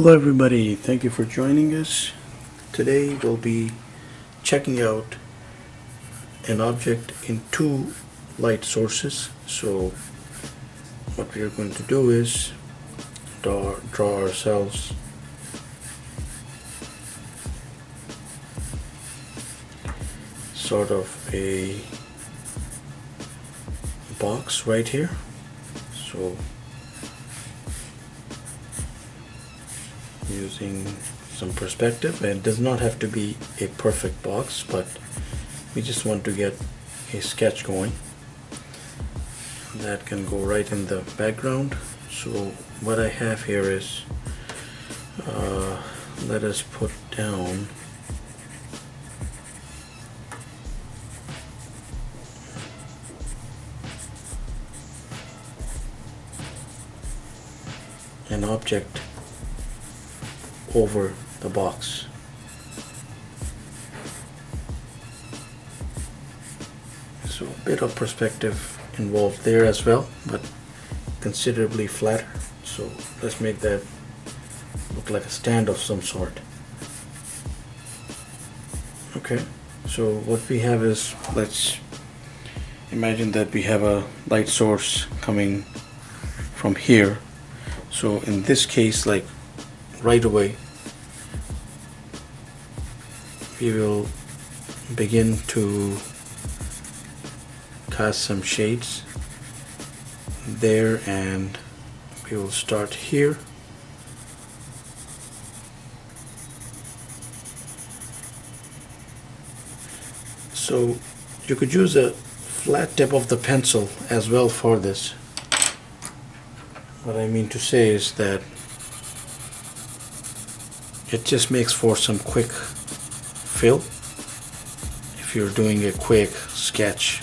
Hello everybody, thank you for joining us. Today we'll be checking out an object in two light sources. So what we are going to do is draw ourselves sort of a box right here. So using some perspective, and it does not have to be a perfect box, but we just want to get a sketch going that can go right in the background. So what I have here is let us put down an object over the box. So a bit of perspective involved there as well, but considerably flatter. So let's make that look like a stand of some sort. Okay, so what we have is, let's imagine that we have a light source coming from here. So in this case, like right away, we will begin to cast some shades there, and we will start here. So you could use a flat tip of the pencil as well for this. What I mean to say is that it just makes for some quick fill if you're doing a quick sketch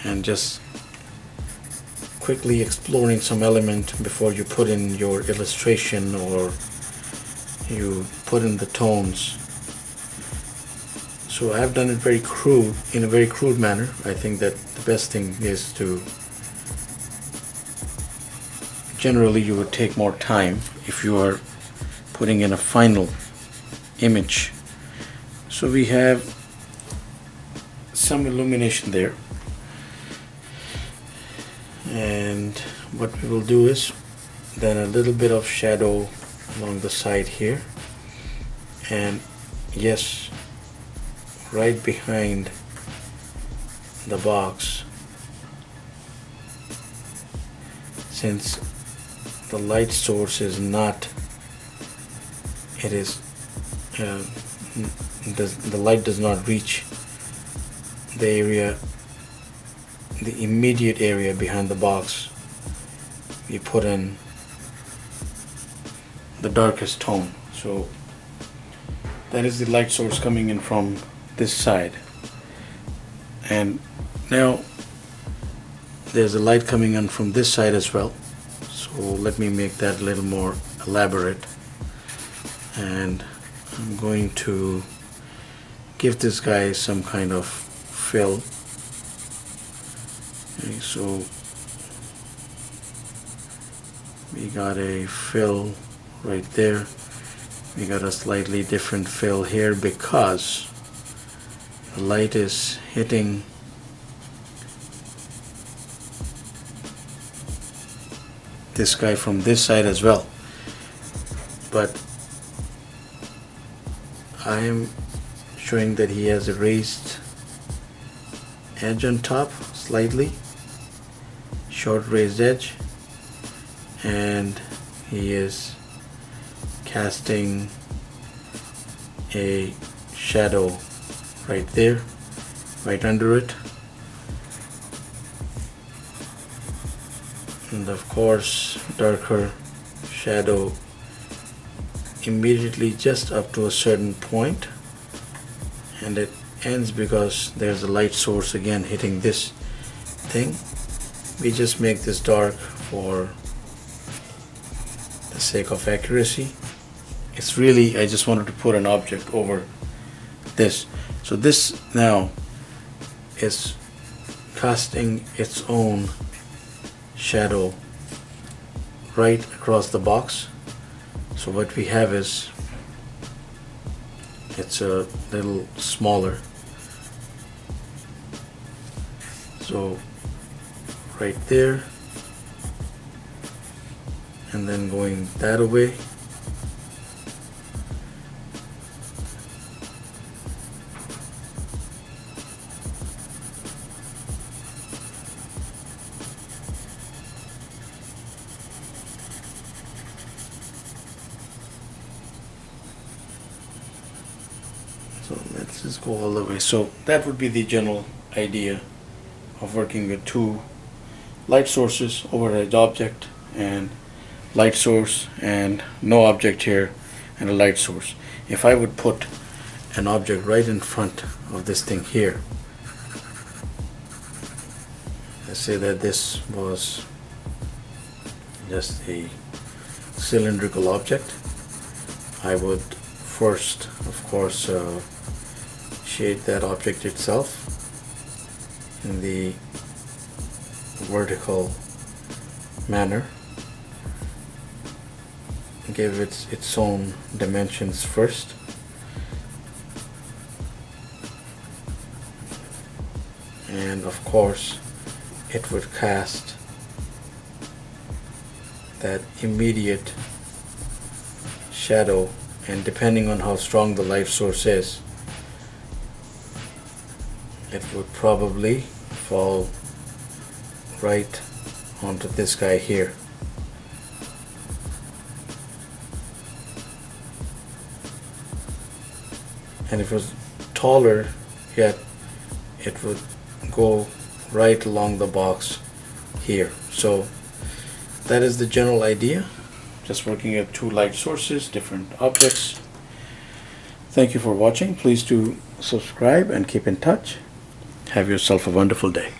and just quickly exploring some element before you put in your illustration or you put in the tones. So I've done it very crude, in a very crude manner. I think that the best thing is to, generally you would take more time if you are putting in a final image. So we have some illumination there, and what we will do is then a little bit of shadow along the side here, and yes, right behind the box, since the light source is not, it is the light does not reach the area, the immediate area behind the box. We put in the darkest tone. So that is the light source coming in from this side, and now there's a light coming in from this side as well. So let me make that a little more elaborate, and I'm going to give this guy some kind of fill. Okay, so we got a fill right there. We got a slightly different fill here because the light is hitting this guy from this side as well, but I am showing that he has a raised edge on top, slightly short raised edge, and he is casting a shadow right there, right under it, and of course darker shadow immediately just up to a certain point, and it ends because there's a light source again hitting this thing. We just make this dark for the sake of accuracy. It's really, I just wanted to put an object over this. So this now is casting its own shadow right across the box. So what we have is, it's a little smaller. So right there, and then going that away. So let's just go all the way. So that would be the general idea of working with two light sources, overhead object and light source, and no object here and a light source. If I would put an object right in front of this thing here, let's say that this was just a cylindrical object, I would first, of course, shade that object itself in the vertical manner, give it its own dimensions first, and of course it would cast that immediate shadow, and depending on how strong the light source is, it would probably fall right onto this guy here. And if it was taller yet, it would go right along the box here. So that is the general idea, just working at two light sources, different objects. Thank you for watching. Please do subscribe and keep in touch. Have yourself a wonderful day.